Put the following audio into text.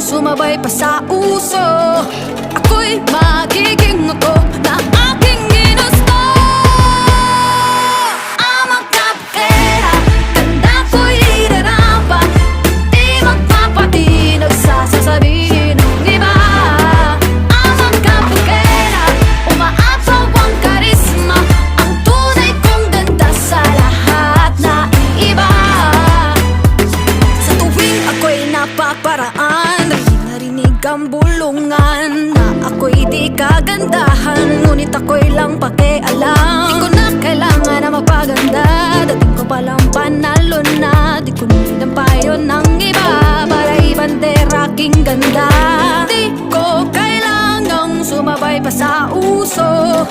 sumabay pa sa uso. Ako'y magiging ako na aking ginusto. Amang kapera, ganda ko'y irarapa. Di magpapatinag sa sasabihin ng iba. Amang kapera, umaapaw ang karisma. Ang tunay kong ganda sa lahat na iiba. Sa tuwing ako'y napaparaan, narinig ang bulungan na ako'y di kagandahan, ngunit ako'y lang pakialam. Di ko na kailangan na magpaganda, dating ko palang panalo na. Di ko need ang payo ng iba para ibandera aking ganda. Di ko kailangang sumabay pa sa uso.